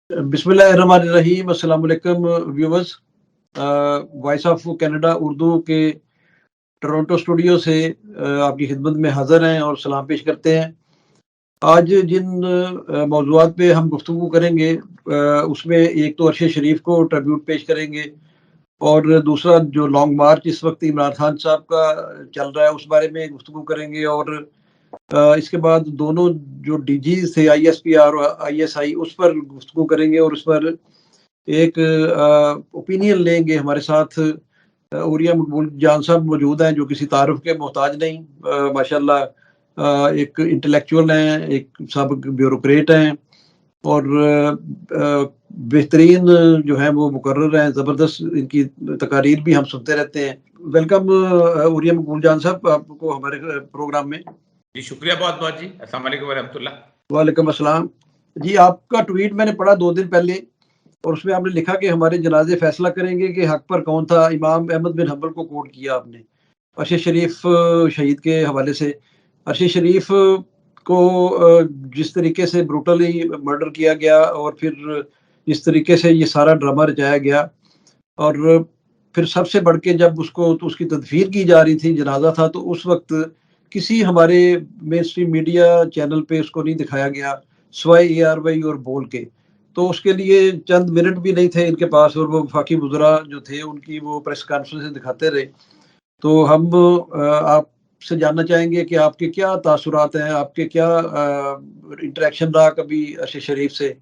बिस्मिल्लाहिर्रहमानिर्रहीम। अस्सलाम वालेकुम viewers. Voice of Canada Urdu के टोरंटो स्टूडियो से आपकी खिदमत में हाज़िर हैं और सलाम पेश करते हैं। आज जिन मौज़ूआत पे हम गुफ्तगू करेंगे उसमें एक तो अरशद शरीफ को ट्रिब्यूट पेश करेंगे और दूसरा जो लॉन्ग मार्च इस वक्त इमरान खान साहब का चल रहा है उस बारे में गुफ्तगू करेंगे और इसके बाद दोनों जो डीजीज़ थे आईएसपीआर और आईएसआई उस पर गुफ्तगू करेंगे और उस पर एक ओपिनियन लेंगे। हमारे साथ उरिया मकबूल जान साहब मौजूद हैं जो किसी तारुफ के मोहताज नहीं। माशाल्लाह एक इंटेलेक्चुअल हैं, एक साबिक ब्यूरोक्रेट हैं और बेहतरीन जो है वो मुकर्रर हैं, ज़बरदस्त इनकी तकारीर भी हम सुनते रहते हैं। वेलकम उरिया मकबूल जान साहब आपको हमारे प्रोग्राम में। जी शुक्रिया बहुत बहुत जी। अस्सलाम वालेकुम वरहमतुल्लाह। वालेकुम अस्सलाम। जी आपका ट्वीट मैंने पढ़ा 2 दिन पहले और उसमें आपने लिखा कि हमारे जनाजे फैसला करेंगे कि हक पर कौन था। इमाम अहमद बिन हंबल को कोट किया आपने अरशद शरीफ शहीद के हवाले से। अरशद शरीफ को जिस तरीके से ब्रूटली मर्डर किया गया और फिर जिस तरीके से ये सारा ड्रामा रचाया गया और फिर सबसे बढ़ के जब उसको तो उसकी तदफीर की जा रही थी, जनाजा था, तो उस वक्त किसी हमारे मेन स्ट्रीम मीडिया चैनल पे उसको नहीं दिखाया गया सिवाय ARY और बोल के। तो उसके लिए चंद मिनट भी नहीं थे इनके पास और वो वफाकी वज़रा जो थे उनकी वो प्रेस कॉन्फ्रेंस दिखाते रहे। तो हम आपसे जानना चाहेंगे कि आपके क्या तासुरात हैं, आपके क्या इंटरेक्शन रहा कभी अरशद शरीफ से?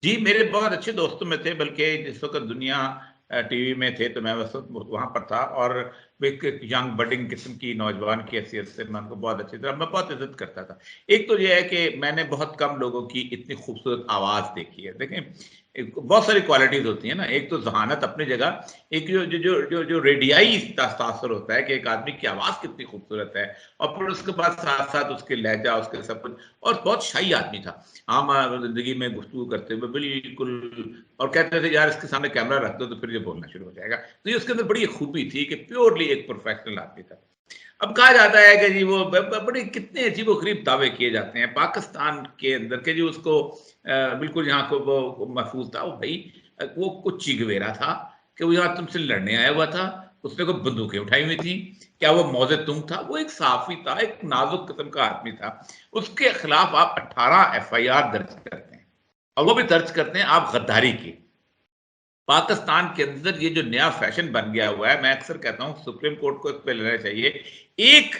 जी मेरे बहुत अच्छे दोस्तों में थे, बल्कि जिस वक्त दुनिया टीवी में थे तो मैं उस वक्त वहाँ पर था और एक यंग बडिंग किस्म की नौजवान की हैसियत से मैं उनको बहुत अच्छी तरह मैं बहुत इज्जत करता था। एक तो ये है कि मैंने बहुत कम लोगों की इतनी खूबसूरत आवाज़ देखी है। देखें बहुत सारी क्वालिटीज़ होती है ना, एक तो ज़हानत अपनी जगह, एक जो जो जो जो, जो रेडियाई तासुर होता है कि एक आदमी की आवाज़ कितनी खूबसूरत है और फिर उसके बाद साथ साथ उसके लहजा उसके सब कुछ, और बहुत शाही आदमी था। आम ज़िंदगी में गुफ्तगू करते हुए बिल्कुल, और कहते थे यार इसके सामने कैमरा रख दो तो फिर ये बोलना शुरू हो जाएगा। तो ये उसके अंदर बड़ी खूबी थी कि प्योरली एक प्रोफेशनल आदमी था। अब कहा जाता है कि जी वो बड़े कितने अजीबो-गरीब दावे किए जाते हैं पाकिस्तान के अंदर के जी उसको बिल्कुल यहाँ को वो महफूज़ था। वो भई वो कुछ चिगवेरा था कि वो यहाँ तुमसे लड़ने आया हुआ था, उसने कोई बंदूकें उठाई हुई थी। क्या वो मौज़े-तुंग था? वो एक सहाफ़ी था, एक नाज़ुक किस्म का आदमी था। उसके खिलाफ आप 18 FIR दर्ज करते हैं और वो भी दर्ज करते हैं आप गद्दारी की। पाकिस्तान के अंदर ये जो नया फैशन बन गया हुआ है, मैं अक्सर कहता हूँ सुप्रीम कोर्ट को इस पे लेना चाहिए। एक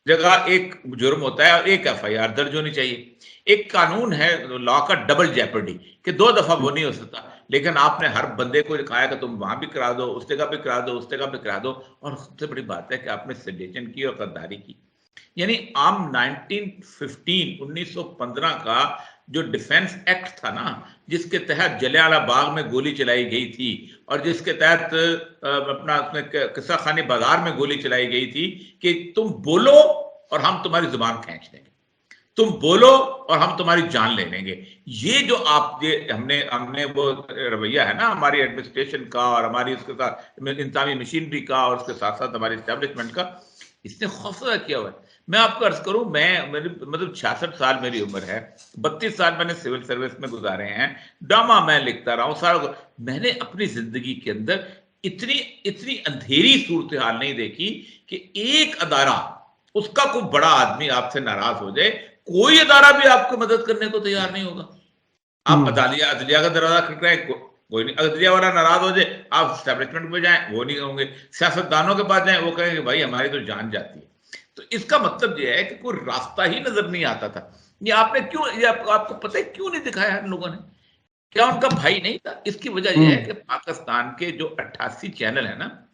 जगह एक जुर्म होता है और एक FIR दर्ज होनी चाहिए। एक कानून है लॉ का डबल जेपर्डी कि 2 दफा वो नहीं हो सकता। लेकिन आपने हर बंदे को कहा है कि तुम वहां भी करा दो, उस जगह भी करा दो, उस जगह भी करा दो, और सबसे बड़ी बात है कि आपने सेडेशन की और गद्दारी की। यानी आम 1915 का जो डिफेंस एक्ट था ना, जिसके तहत जलियांवाला बाग में गोली चलाई गई थी और जिसके तहत अपना किस्सा खानी बाजार में गोली चलाई गई थी कि तुम बोलो और हम तुम्हारी जुबान खींच देंगे, तुम बोलो और हम तुम्हारी जान ले लेंगे। ये जो आप ये हमने वो रवैया है ना हमारी एडमिनिस्ट्रेशन का और हमारी उसके साथ इंतजामी मशीनरी का और उसके साथ साथ हमारी एस्टेब्लिशमेंट का, इसने खौफजदा किया हुआ है। मैं आपको अर्ज करूं, मेरी मतलब 66 साल मेरी उम्र है, 32 साल मैंने सिविल सर्विस में गुजारे हैं, ड्रामा मैं लिखता रहा हूं सारा। मैंने अपनी जिंदगी के अंदर इतनी इतनी अंधेरी सूरत हाल नहीं देखी कि एक अदारा, उसका कोई बड़ा आदमी आपसे नाराज हो जाए, कोई अदारा भी आपको मदद करने को तैयार नहीं होगा। आप अदलिया का दरवाजा खटखटाएं, कोई नहीं। अदलिया वाला नाराज हो जाए, आप स्टैब्लिशमेंट में जाएं, वो नहीं होंगे। सियासतदानों के पास जाएं, वो कहेंगे भाई हमारी तो जान जाती है। तो इसका मतलब यह है कि कोई रास्ता ही नजर नहीं आता था। ये आपने क्यों, ये आपको पता है क्यों नहीं दिखाया इन लोगों ने? क्या उनका भाई नहीं था? इसकी वजह यह है कि पाकिस्तान के जो 88 चैनल है ना,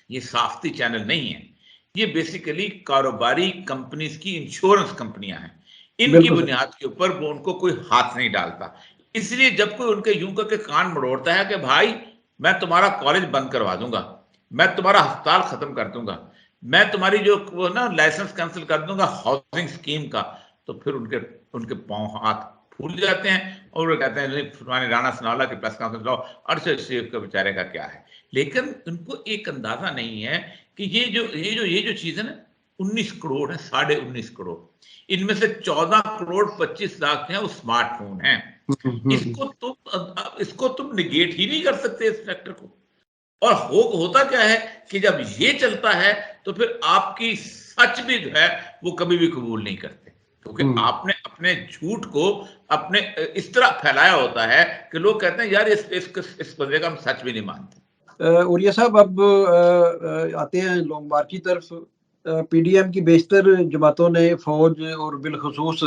ये साफ्ती चैनल नहीं है, ये बेसिकली कारोबारी कंपनीज की इंश्योरेंस कंपनियां हैं। इनकी बुनियाद के ऊपर वो उनको कोई हाथ नहीं डालता। इसलिए जब कोई उनके यूं करके कान मरोड़ता है कि भाई मैं तुम्हारा कॉलेज बंद करवा दूंगा, मैं तुम्हारा अस्पताल खत्म कर दूंगा, मैं तुम्हारी जो वो ना लाइसेंस कैंसिल कर दूंगा हाउसिंग स्कीम का, तो फिर उनके उनके पांव हाथ फूल जाते हैं और वो कहते हैं फुलाने राणा सनावला की प्रेस कॉन्फ्रेंस लाओ, अरशद शरीफ के बेचारे का क्या है। लेकिन उनको एक अंदाजा नहीं है कि ये जो चीज है ना, 19 करोड़ है, 19.5 करोड़, इनमें से 14 करोड़ 25 लाख हैं वो स्मार्टफोन हैं। इसको तुम निगेट ही नहीं कर सकते इस फैक्टर को। और होता क्या है कि जब ये चलता है तो फिर आपकी सच भी जो है वो कभी भी कबूल नहीं करते, क्योंकि आपने अपने झूठ को अपने इस तरह फैलाया होता है कि लोग कहते हैं यार इस बंदे का हम सच भी नहीं मानते। उरिया साहब, अब आते हैं लॉन्ग मार्च की तरफ। पीडीएम की बेशतर जमातों ने फौज और बिलखसूस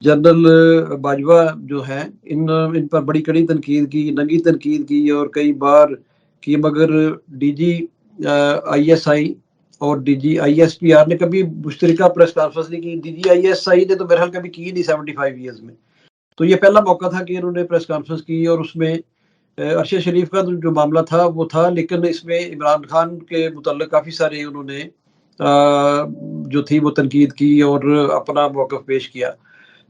जनरल बाजवा जो हैं इन पर बड़ी कड़ी तनकीद की, नंगी तनकीद की और कई बार कि मगर डीजी आईएसआई और डीजी आईएसपीआर ने कभी मुश्तरका प्रेस कॉन्फ्रेंस नहीं की। डीजी आईएसआई ने तो मेरे ख्याल कभी की नहीं 75 ईयर्स में। तो ये पहला मौका था कि इन्होंने प्रेस कॉन्फ्रेंस की और उसमें अरशद शरीफ का जो मामला था वो था, लेकिन इसमें इमरान खान के मुतल्लिक़ काफ़ी सारे उन्होंने जो थी वो तनकीद की और अपना मौक़िफ़ पेश किया।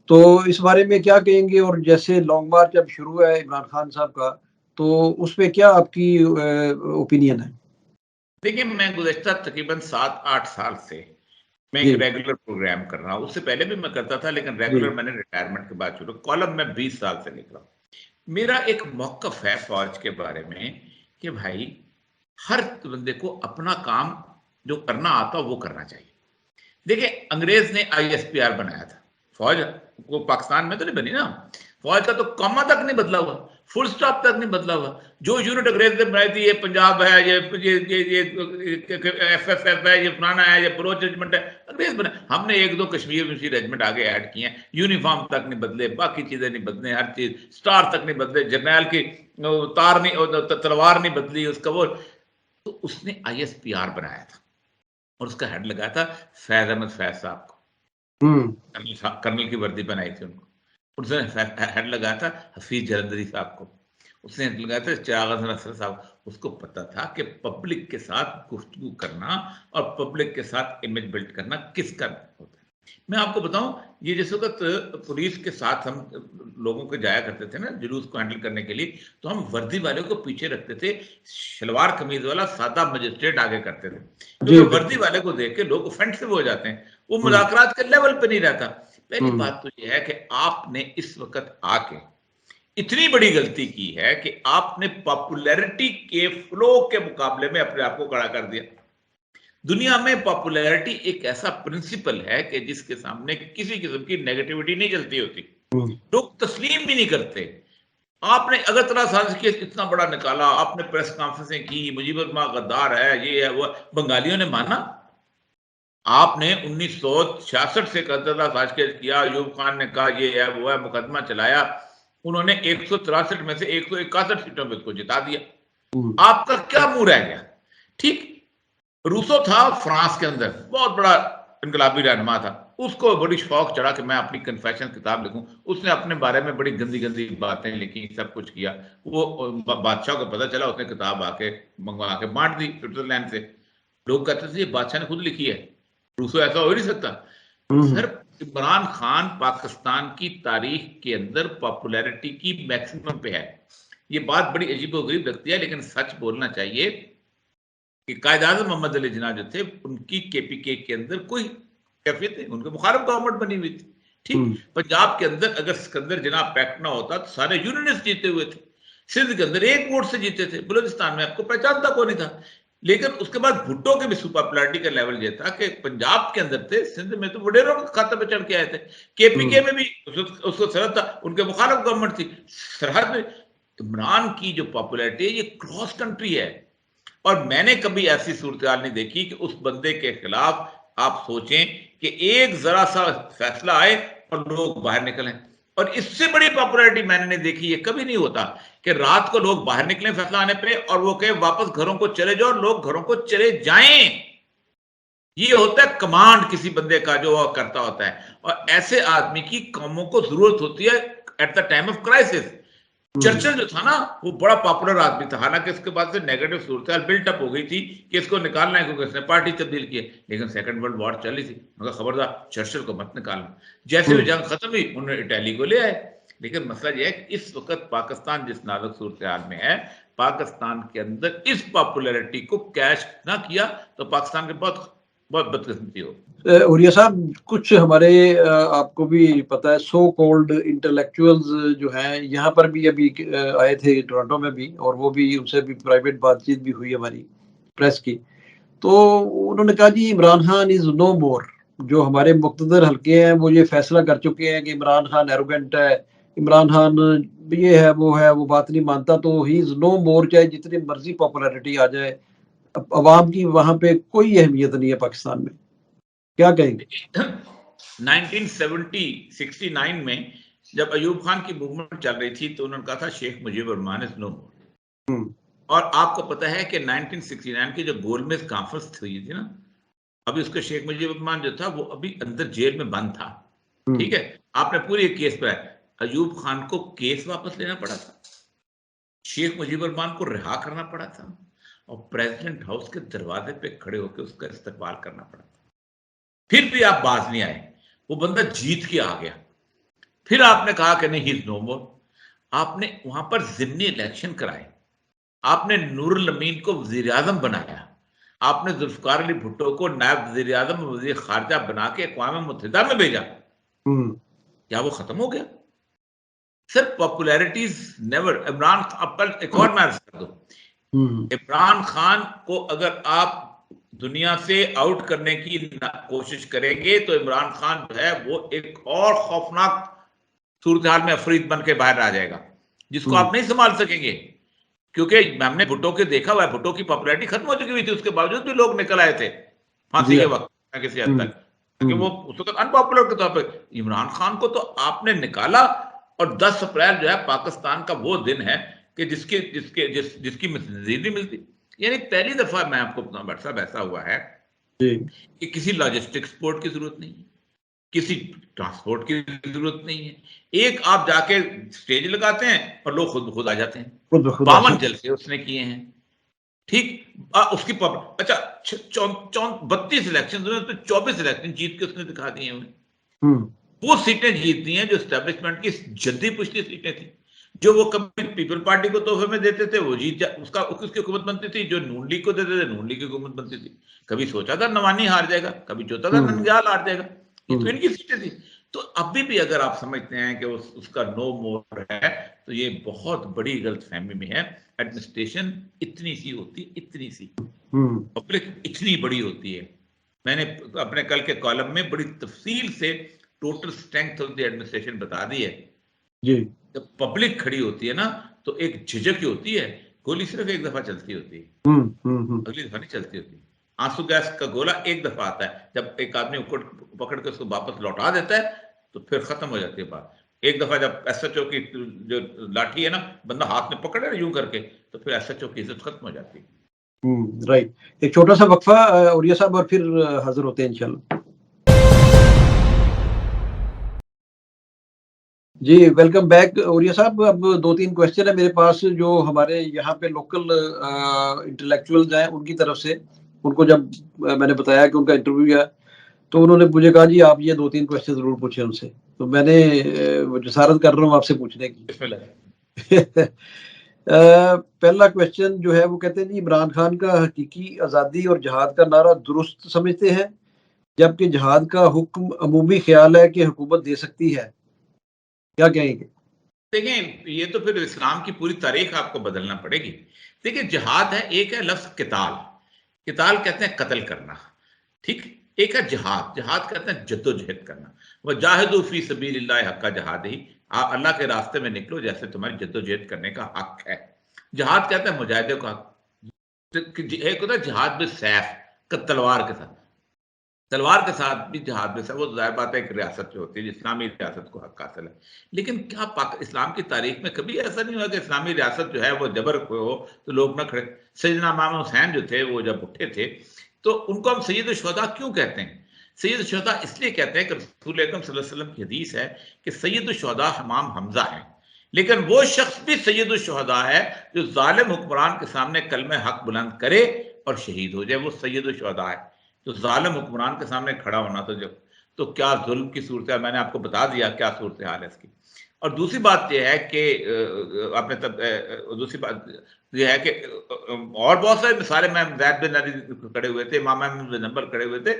तो इस बारे में क्या कहेंगे? और जैसे लॉन्ग मार्च अब शुरू है इमरान खान साहब का, तो उसमें क्या आपकी ओपिनियन है? देखिए, मैं गुज़श्ता तकरीबन 7-8 साल से मैं जी। एक रेगुलर प्रोग्राम कर रहा हूँ। उससे पहले भी मैं करता था, लेकिन जी। रेगुलर मैंने रिटायरमेंट के बाद शुरू। कॉलम में 20 साल से लिख रहा हूँ। मेरा एक मौक़िफ़ है फ़ौज के बारे में कि भाई हर बंदे को अपना काम जो करना आता है वो करना चाहिए। देखिए, अंग्रेज ने आईएसपीआर बनाया था, फौज वो पाकिस्तान में तो नहीं बनी ना। फौज का तो कॉमा तक नहीं बदला हुआ, फुल स्टॉप तक नहीं बदला हुआ। जो यूनिट अंग्रेज ने बनाई थी, ये पंजाब है, ये एफएफएफ है, ये फलाना है, ये बलोच रेजिमेंट है, अंग्रेज बना। हमने 1-2 कश्मीर रेजिमेंट आगे ऐड किए हैं। यूनिफॉर्म तक नहीं बदले, बाकी चीजें नहीं बदले, हर चीज स्टार तक नहीं बदले, जर्नैल की तार नहीं, तलवार नहीं बदली उसका वो। तो उसने आईएसपीआर बनाया था और उसका हेड लगाया था फैज अहमद फैज साहब को। कर्नल की वर्दी बनाई थी उनको। उसने हेड लगाया था हफीज जलंधरी साहब को। उसने हेड लगाया था चिराग हसन अफसर साहब। उसको पता था कि पब्लिक के साथ गुफ्तगू करना और पब्लिक के साथ इमेज बिल्ड करना किसका होता है। मैं आपको बताऊं, ये जिस वक्त पुलिस के साथ हम लोगों को जाया करते थे ना जुलूस को हैंडल करने के लिए, तो हम वर्दी वाले को पीछे रखते थे, शलवार कमीज वाला सादा मजिस्ट्रेट आगे करते थे, क्योंकि वर्दी वाले को देख के लोग ऑफेंसिव हो जाते हैं, वो मुलाकात के लेवल पे नहीं रहता। पहली बात तो ये है कि आपने इस वक्त आके इतनी बड़ी गलती की है कि आपने पॉपुलैरिटी के फ्लो के मुकाबले में अपने आप को खड़ा कर दिया। दुनिया में पॉपुलैरिटी एक ऐसा प्रिंसिपल है कि जिसके सामने किसी किस्म की नेगेटिविटी नहीं चलती होती, लोग तस्लीम भी नहीं करते। आपने अगरतला साजिश केस इतना बड़ा निकाला, आपने प्रेस कॉन्फ्रेंसें की, मुजीबुर रहमान गद्दार है, ये है वो, बंगालियों ने माना। आपने 1966 से अगरतला साजिश केस किया, अयूब खान ने कहा ये है वो है, मुकदमा चलाया, उन्होंने 163 में से 161 सीटों में उसको जिता दिया। आपका क्या मुंह रह गया? ठीक, रूसो था फ्रांस के अंदर, बहुत बड़ा इनकलाबी रहनुमा था, उसको बड़ी शौक चढ़ा कि मैं अपनी कन्फेशन किताब लिखूं। उसने अपने बारे में बड़ी गंदी गंदी बातें लिखी, सब कुछ किया। वो बादशाह को पता चला, उसने किताब आके मंगवा के बांट दी स्विट्जरलैंड से। लोग कहते थे ये बादशाह ने खुद लिखी है, रूसो ऐसा हो ही नहीं सकता। सर, इमरान खान पाकिस्तान की तारीख के अंदर पॉपुलैरिटी की मैक्सिमम पे है। ये बात बड़ी अजीबोगरीब लगती है, लेकिन सच बोलना चाहिए कि कायद-ए-आज़म मोहम्मद अली जिन्ना जो थे, उनकी केपीके के अंदर कोई कैफियत नहीं, उनके मुखालिफ गवर्नमेंट बनी हुई थी। ठीक, पंजाब के अंदर अगर सिकंदर जिन्ना पैक्ट ना होता तो सारे यूनियनिस्ट जीते हुए थे। सिंध के अंदर 1 वोट से जीते थे, बलूचिस्तान में आपको पहचानता कोई नहीं था। लेकिन उसके बाद भुट्टो के भी पॉपुलैरिटी का लेवल ये था कि पंजाब के अंदर थे, सिंध में तो वडेरों के खाते पे चढ़ के आए थे। केपीके में भी उसको सरहद था, उनके मुखालिफ गवर्नमेंट थी। सरहद में इमरान की जो पॉपुलैरिटी है ये क्रॉस कंट्री है, और मैंने कभी ऐसी सूरत नहीं देखी कि उस बंदे के खिलाफ आप सोचें कि एक जरा सा फैसला आए और लोग बाहर निकलें। और इससे बड़ी पॉपुलैरिटी मैंने नहीं देखी, ये कभी नहीं होता कि रात को लोग बाहर निकलें फैसला आने पे और वो कहे वापस घरों को चले जाओ, और लोग घरों को चले जाएं। ये होता है कमांड किसी बंदे का जो वो करता होता है, और ऐसे आदमी की कौमों को जरूरत होती है at the time of crisis. Churchill जो था ना, वो बड़ा पॉपुलर आदमी था, हालांकि इसके बाद से नेगेटिव सूरत बिल्टअप हो गई थी कि इसको निकालना है क्योंकि इसने पार्टी तब्दील की है। लेकिन सेकंड वर्ल्ड वॉर चली थी, मगर खबरदार चर्चिल को मत निकालना। जैसे भी जंग खत्म हुई, उन्होंने इटली को ले आए। लेकिन मसला यह है कि इस वक्त पाकिस्तान जिस नाजुक सूरत में है, पाकिस्तान के अंदर इस पॉपुलैरिटी को कैश ना किया तो पाकिस्तान के बहुत बहुत बदकिस्मती हो। उरिया साहब, कुछ हमारे आपको भी पता है सो कॉल्ड इंटेलेक्चुअल्स जो हैं यहाँ पर भी अभी आए थे टोरंटो में भी, और वो भी उनसे भी प्राइवेट बातचीत भी हुई हमारी प्रेस की। तो उन्होंने कहा जी इमरान खान इज नो मोर। जो हमारे मुक़्तदर हल्के हैं वो ये फैसला कर चुके हैं कि इमरान खान एरोगेंट है, इमरान खान ये है, वो बात नहीं मानता, तो ही इज नो मोर, चाहे जितनी मर्जी पॉपुलैरिटी आ जाए, अवाम की वहां पे कोई अहमियत नहीं है पाकिस्तान में। क्या कहेंगे? 1969 में जब अयूब खान की मूवमेंट चल रही थी तो उन्होंने कहा था शेख मुजीबुर रहमान इज नो मोर। और आपको पता है कि 1969 की जो गोलमेज कॉन्फ्रेंस हुई थी ना, अभी उसके शेख मुजीबुर रहमान जो था वो अभी अंदर जेल में बंद था, ठीक है। आपने पूरी केस पे अयूब खान को केस वापस लेना पड़ा था, शेख मुजीबुर रहमान को रिहा करना पड़ा था, और प्रेसिडेंट हाउस के दरवाजे पे खड़े होकर उसका इस्तकबाल करना पड़ा था। फिर भी आप बाज नहीं आए, वो बंदा जीत के आ गया। फिर आपने कहा कि नहीं ही इज नो मोर। आपने वहां पर जिमनी इलेक्शन कराए, आपने नूरुल अमीन को वजीर आजम बनाया, आपने जुल्फकार अली भुट्टो को नायब वजीर आजम वजीर खारजा बना के अक़वाम मुत्तहिदा में भेजा। क्या वो खत्म हो गया? सिर्फ पॉपुलैरिटीज नेवर। इमरान अब कल एक और मैं अर्ज कर दूं, इमरान खान को अगर आप दुनिया से आउट करने की कोशिश करेंगे तो इमरान खान जो है वो एक और खौफनाक सूरत हाल में अफरीद बन के बाहर आ जाएगा, जिसको आप नहीं संभाल सकेंगे। क्योंकि हमने भुट्टो के देखा हुआ है, भुट्टो की पॉपुलैरिटी खत्म हो चुकी हुई थी, उसके बावजूद भी लोग निकल आए थे फांसी के वक्त किसी हद तक, क्योंकि वो उस वक्त अनपॉपुलर के तौर पर। इमरान खान को तो आपने निकाला, और 10 अप्रैल जो है पाकिस्तान का वो दिन है कि जिसकी नजीर मिलती। यानी पहली दफा मैं आपको बताऊं भट्ट साहब, ऐसा हुआ है कि किसी लॉजिस्टिक सपोर्ट की जरूरत नहीं है, किसी ट्रांसपोर्ट की जरूरत नहीं है, एक आप जाके स्टेज लगाते हैं और लोग खुद आ जाते हैं। 52 जलसे उसने किए हैं, ठीक। उसकी अच्छा 32 इलेक्शन, 24 इलेक्शन जीत के उसने दिखा दिए हमें। वो सीटें जीतती हैं जो एस्टेब्लिशमेंट की जल्दी पुश्ती सीटें थी, जो वो कभी पीपल पार्टी को तोहफे में देते थे वो जीत उसका उसकी हुकूमत बनती थी, जो नून लीग को देते थे नून लीग की हुकूमत बनती थी। कभी सोचा था नवानी हार जाएगा, कभी सोचा था नंदयाल हार जाएगा, ये तो इनकी सीटें थी। तो अभी भी अगर आप समझते हैं कि उसका नो मोर है तो ये बहुत बड़ी गलतफहमी में है। एडमिनिस्ट्रेशन इतनी सी होती, इतनी सी, पब्लिक इतनी बड़ी होती है। मैंने अपने कल के कॉलम में बड़ी तफसील से total strength of the administration बता दी है जी। जब पब्लिक खड़ी होती है ना तो एक झिझक होती है, गोली सिर्फ एक दफा चलती होती है, अगली दफा नहीं चलती होती। आंसू गैस का गोला एक दफा आता है, जब एक आदमी पकड़ के उसको वापस लौटा देता है तो फिर खत्म हो जाती है बात। एक दफा जब एसएचओ की जो लाठी है ना, बंदा हाथ में पकड़े यूं करके, तो फिर एसएचओ की इज्जत खत्म हो जाती है। राइट, एक छोटा सा वक्फा उरिया साहब और फिर हाजिर होते हैं इंशाल्लाह। जी वेलकम बैक उरिया साहब। अब 2-3 क्वेश्चन है मेरे पास जो हमारे यहाँ पे लोकल इंटेलेक्चुअल्स हैं उनकी तरफ से। उनको जब मैंने बताया कि उनका इंटरव्यू है तो उन्होंने मुझे कहा जी आप ये 2-3 क्वेश्चन जरूर पूछें उनसे, तो मैंने जसारत कर रहा हूँ आपसे पूछने की। पहला क्वेश्चन जो है वो कहते हैं जी इमरान खान का हकीकी आज़ादी और जहाद का नारा दुरुस्त समझते हैं, जबकि जहाद का हुक्म अमूमी ख्याल है कि हुकूमत दे सकती है, क्या कहेंगे? देखें, ये तो फिर इस्लाम की पूरी तारीख आपको बदलना पड़ेगी। देखिए, जिहाद है, एक है लफ्ज किताल, किताल कहते हैं कत्ल करना, ठीक। एक है जिहाद, जिहाद कहते हैं जद्दोजहद करना। वह जाहिदू फी सबीलिल्लाह हक्का जिहाद ही, आप अल्लाह के रास्ते में निकलो जैसे तुम्हारी जद्दोजहद करने का हक है। जिहाद कहते हैं मुजाहिदे का हक। एक होता है जिहाद बिल सैफ, तलवार के साथ, तलवार के साथ भी जिहाद में वो जाहिर बात है एक रियासत जो होती है, इस्लामी रियासत को हक हासिल है। लेकिन क्या इस्लाम की तारीख में कभी ऐसा नहीं हुआ कि इस्लामी रियासत जो है वो जबर हो तो लोग ना खड़े? सैयदना इमाम हुसैन जो थे वो जब उठे थे तो उनको हम सैयद शुहदा क्यों कहते हैं? सैयद शुहदा इसलिए कहते हैं कि रसूल अकरम सल्लल्लाहु अलैहि वसल्लम की हदीस है कि सैयद शुहदा इमाम हमजा है, लेकिन वो शख्स भी सैयद शुहदा है जो जालिम हुक्मरान के सामने कलमे हक बुलंद करे और शहीद हो जाए, वो सैयद शुहदा है। तो जालिम हुक्मरान के सामने खड़ा होना तो क्या जुल्म की सूरत है, मैंने आपको बता दिया क्या सूरत हाल है इसकी। और दूसरी बात यह है कि आपने तब दूसरी बात यह है कि और बहुत सारे मिसालें, मैं ज़ैद बिन अली खड़े हुए थे, इमाम अहमद बिन हंबल खड़े हुए थे।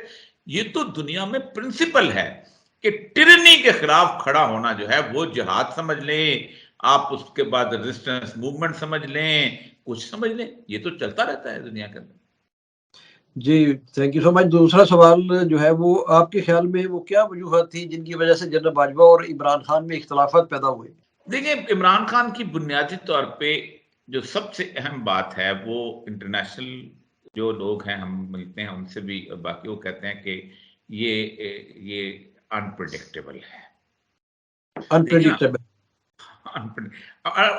ये तो दुनिया में प्रिंसिपल है कि टिरनी के खिलाफ खड़ा होना जो है वो जिहाद समझ लें, आप उसके बाद रेजिस्टेंस मूवमेंट समझ लें, कुछ समझ लें, ये तो चलता रहता है दुनिया के अंदर। जी, थैंक यू सो मच। दूसरा सवाल जो है वो आपके ख्याल में वो क्या वजूहत थी जिनकी वजह से जनरल बाजवा और इमरान खान में इख्तिलाफात पैदा हुए? देखिए, इमरान खान की बुनियादी तौर पे जो सबसे अहम बात है वो इंटरनेशनल जो लोग हैं, हम मिलते हैं उनसे भी, बाकी वो कहते हैं कि ये अनप्रेडिक्टेबल है। देखिए ना, अनप्रेडिक्टेबल।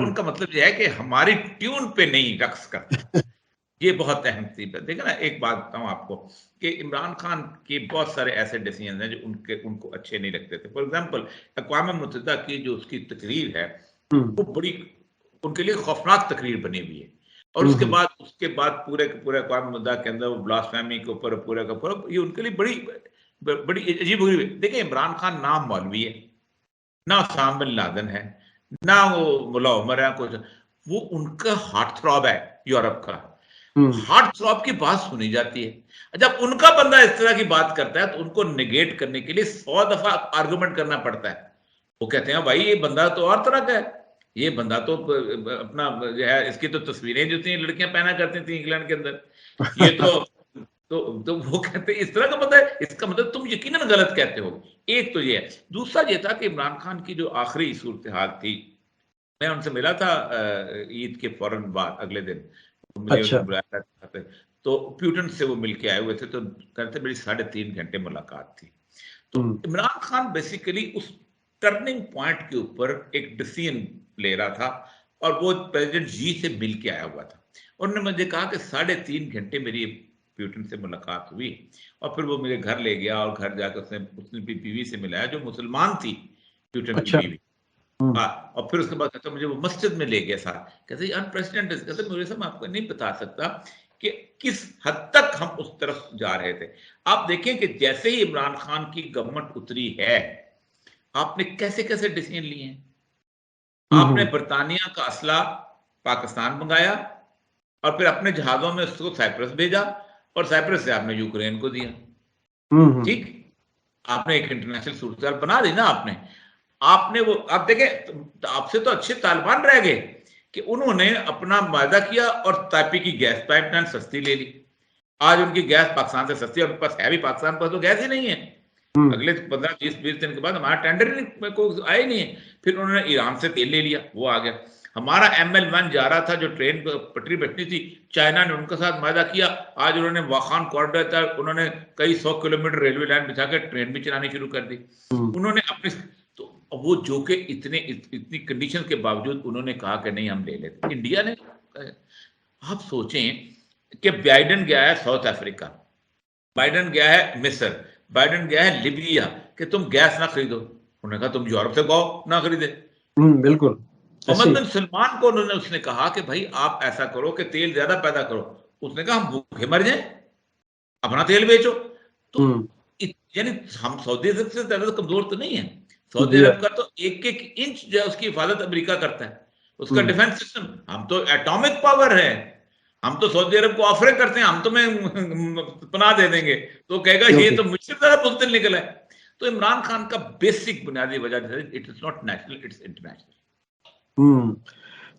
उनका मतलब ये है कि हमारी ट्यून पे नहीं रक्स करता। ये बहुत अहम चीज है। देखिए ना, एक बात बताऊं आपको कि इमरान खान के बहुत सारे ऐसे डिसीजन हैं जो उनको अच्छे नहीं लगते थे। फॉर एग्जांपल, अक़वाम मुत्तहिदा की जो उसकी तकरीर है वो बड़ी उनके लिए खौफनाक तकरीर बनी हुई है। और उसके बाद पूरे के पूरे अक़वाम मुत्तहिदा के अंदर वो ब्लास्फेमी के ऊपर पूरे का पूरा, ये उनके लिए बड़ी बड़ी अजीब हुई। देखिए, इमरान खान ना मौलवी है, ना उसामा बिन लादेन है, ना वो मुल्ला उमर है, कुछ। वो उनका हार्ट थ्रॉब है यूरोप का। हार्ट थ्रॉब की बात सुनी जाती है। जब उनका बंदा इस तरह की बात करता है तो उनको निगेट करने के लिए 100 दफा आर्गुमेंट करना पड़ता है। वो कहते हैं भाई ये बंदा तो और तरह का है, ये बंदा तो अपना जो है, इसकी तो तस्वीरें जो थी लड़कियां पहना करती थी इंग्लैंड के अंदर, ये तो वो कहते हैं इस तरह का बंदा है, इसका मतलब तुम यकीनन गलत कहते हो। एक तो ये है। दूसरा ये था कि इमरान खान की जो आखिरी सूरत हाल थी, मैं उनसे मिला था ईद के फौरन बाद अगले दिन मुझे अच्छा। उन्होंने बुलाया था, तो प्यूटन से वो मिलके आए हुए थे, तो कहते मेरी 3.5 घंटे मुलाकात थी। तो इमरान खान बेसिकली उस टर्निंग पॉइंट के ऊपर एक डिसीजन ले रहा था, और वो प्रेसिडेंट जी से मिल के आया हुआ था। उन्होंने मुझे कहा कि 3.5 घंटे मेरी प्यूटन से मुलाकात हुई, और फिर वो मेरे घर ले गया, और घर जाकर उसने भी बीवी से मिलाया जो मुसलमान थी, प्यूटन की अच्छा। बीवी। हाँ, और फिर उसके बाद कहता मुझे वो मस्जिद में ले गया साथ, कहते अनप्रेसिडेंटेड, कहते मुझे सब आपको नहीं बता सकता कि किस हद तक हम उस तरफ जा रहे थे। आप देखें कि जैसे ही इमरान खान की गवर्नमेंट उतरी है, आपने कैसे कैसे डिसीजन लिए हैं। आपने बर्तानिया का असला पाकिस्तान मंगाया, और फिर अपने जहाजों में उसको साइप्रस भेजा, और साइप्रस से आपने यूक्रेन को दिया। ठीक, आपने एक इंटरनेशनल सूरत बना दी ना आपने वो, आप देखें आपसे तो अच्छे तालिबान रह गए कि उन्होंने अपना वायदा किया और तापी की गैस पाइपलाइन सस्ती ले ली। आज उनकी गैस पाकिस्तान से सस्ती, और पास है भी, पाकिस्तान पास तो गैस ही नहीं है। अगले 15-20 दिन के बाद हमारा टेंडर ही को आया नहीं है। फिर उन्होंने ईरान से तेल ले लिया, वो आ गया। हमारा ML1 जा रहा था, जो ट्रेन पटरी बैठनी थी, चाइना ने उनके साथ वायदा किया। आज उन्होंने वाखान कॉरिडोर था, उन्होंने कई 100 किलोमीटर रेलवे लाइन बिछा कर ट्रेन भी चलानी शुरू कर दी। उन्होंने अपनी, तो वो जो कि इतनी कंडीशन के बावजूद उन्होंने कहा कि नहीं हम ले लेते। इंडिया ने, आप सोचें कि बाइडेन गया है साउथ अफ्रीका, बाइडेन गया है मिस्र, बाइडेन गया है लिबिया, कि तुम गैस ना खरीदो। उन्होंने कहा तुम यूरोप से गाओ ना खरीदे। बिल्कुल। मोहम्मद बिन सलमान को उसने कहा कि भाई आप ऐसा करो कि तेल ज्यादा पैदा करो। उसने कहा हम भूखे मर जाएं, अपना तेल बेचो। तो यानी हम सऊदी अरब से ज्यादा कमजोर तो नहीं है। सऊदी अरब का तो एक एक इंच जो है उसकी हिफाजत अमेरिका करता है, उसका डिफेंस सिस्टम। हम तो एटॉमिक पावर है, हम तो सऊदी अरब को ऑफर करते हैं, हम तुम्हें पनाह दे देंगे, तो कहेगा ये तो मुझसे ज्यादा बुज़दिल निकला है। तो इमरान खान का बेसिक बुनियादी वजह, it is not national, it's international.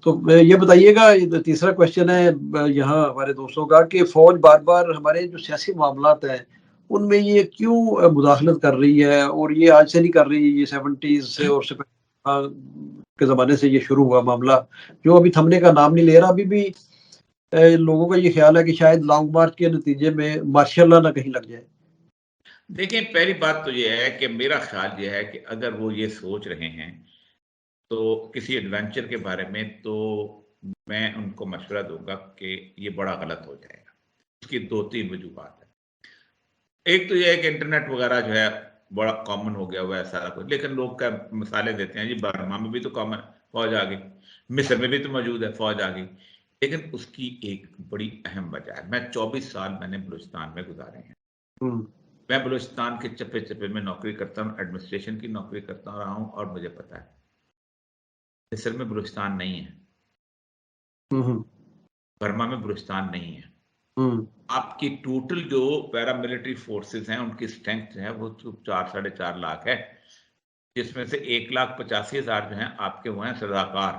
तो ये बताइएगा, तीसरा क्वेश्चन है यहाँ हमारे दोस्तों का कि फौज बार बार हमारे जो सियासी मामलात हैं उनमें ये क्यों मुदाखलत कर रही है, और ये आज से नहीं कर रही, ये 70s से और से के ज़माने से ये शुरू हुआ मामला, जो अभी थमने का नाम नहीं ले रहा। अभी भी लोगों का ये ख्याल है कि शायद लॉन्ग मार्च के नतीजे में मार्शल लॉ ना कहीं लग जाए। देखिए, पहली बात तो ये है कि मेरा ख्याल ये है कि अगर वो ये सोच रहे हैं तो किसी एडवेंचर के बारे में, तो मैं उनको मशवरा दूंगा कि ये बड़ा गलत हो जाएगा। उसकी 2-3 वजूहात है। एक तो ये है कि इंटरनेट वगैरह जो है बड़ा कॉमन हो गया हुआ है सारा कुछ, लेकिन लोग क्या मिसालें देते हैं जी, बर्मा में भी तो कॉमन फौज आ गई, मिस्र में भी तो मौजूद है, फौज आ गई। लेकिन उसकी एक बड़ी अहम वजह है, मैं 24 साल मैंने बलूचिस्तान में गुजारे हैं। मैं बलूचिस्तान के चप्पे चप्पे में नौकरी करता हूँ, एडमिनिस्ट्रेशन की नौकरी करता रहा हूँ, और मुझे पता है मिस्र में बलूचिस्तान नहीं है, बर्मा में बलूचिस्तान नहीं है। आपकी टोटल जो पैरामिलिट्री फोर्सेस हैं उनकी स्ट्रेंथ जो है वो 4-4.5 लाख है, जिसमें से 1,85,000 जो हैं आपके वो हैं सरदारकार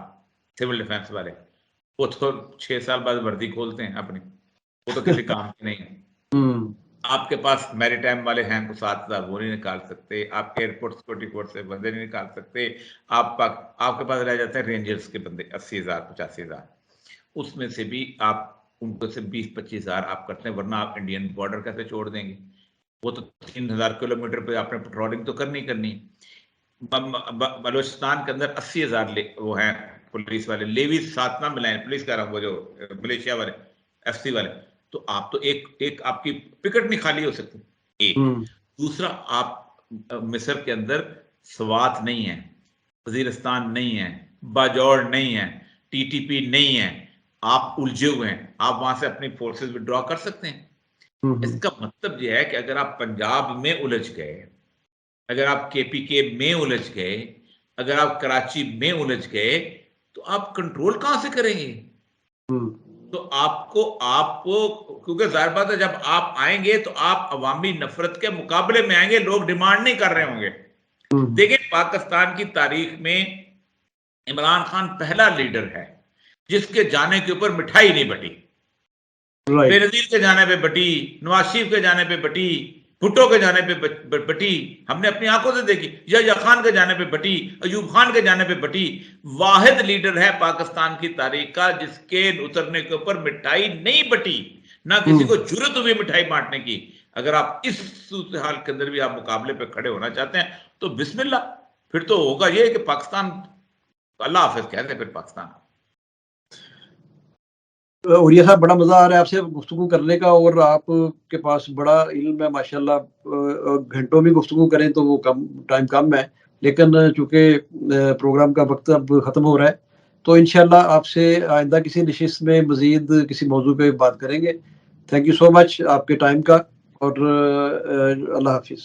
सिविल डिफेंस वाले। वो तो 6 साल बाद वर्दी खोलते हैं अपनी, वो तो किसी काम के नहीं है। आपके पास मैरीटाइम वाले हैं तो 7,000 वो नहीं निकाल सकते, आप एयरपोर्ट सिक्योरिटी फोर्स से बंदे नहीं निकाल सकते, आपके पास रह जाते हैं रेंजर्स के बंदे 80,000 85,000, उसमें से भी आप उनको से 20-25,000 आप करते हैं, वरना आप इंडियन बॉर्डर कैसे छोड़ देंगे? वो तो 3,000 किलोमीटर पे आपने पेट्रोलिंग तो करनी करनी। बलूचिस्तान के अंदर 80,000 वो हैं पुलिस वाले, लेवीज साथ ना मिलाएं, पुलिस कह रहा हूँ, वो जो मलेशिया वाले एफसी वाले, तो आप तो एक आपकी पिकट नहीं खाली हो सकती, एक। दूसरा, आप मिस्र के अंदर स्वात नहीं है, वजीरिस्तान नहीं है, बाजौड़ नहीं है, टीटीपी नहीं है, आप उलझे हुए हैं, आप वहां से अपनी फोर्सेस विड्रॉ कर सकते हैं। इसका मतलब यह है कि अगर आप पंजाब में उलझ गए, अगर आप केपीके में उलझ गए, अगर आप कराची में उलझ गए, तो आप कंट्रोल कहां से करेंगे? तो आपको क्योंकि जाहिर बात है जब आप आएंगे तो आप अवामी नफरत के मुकाबले में आएंगे, लोग डिमांड नहीं कर रहे होंगे। देखिए, पाकिस्तान की तारीख में इमरान खान पहला लीडर है जिसके जाने के ऊपर मिठाई नहीं बटी। बेनजीर के जाने पे बटी, नवाज शरीफ के जाने पे बटी, भुट्टो के जाने पे बटी, हमने अपनी आंखों से देखी, या खान के जाने पे बटी, अयूब खान के जाने पे बटी। वाहिद लीडर है पाकिस्तान की तारीख का जिसके उतरने के ऊपर मिठाई नहीं बटी, ना किसी को जुर्रत हुई मिठाई बांटने की। अगर आप इस सूरत हाल के अंदर भी आप मुकाबले पे खड़े होना चाहते हैं तो बिस्मिल्लाह, फिर तो होगा ये कि पाकिस्तान अल्लाह हाफिज कहते हैं फिर पाकिस्तान। और ये साहब, बड़ा मजा आ रहा है आपसे गुफ्तगू करने का, और आपके पास बड़ा इल्म है माशाल्लाह। घंटों में गुफ्तगू करें तो वो टाइम कम है, लेकिन चूंकि प्रोग्राम का वक्त अब खत्म हो रहा है, तो इंशाल्लाह आपसे आइंदा किसी नशिस्त में मजीद किसी मौजू पे बात करेंगे। थैंक यू सो मच आपके टाइम का, और अल्लाह हाफिज।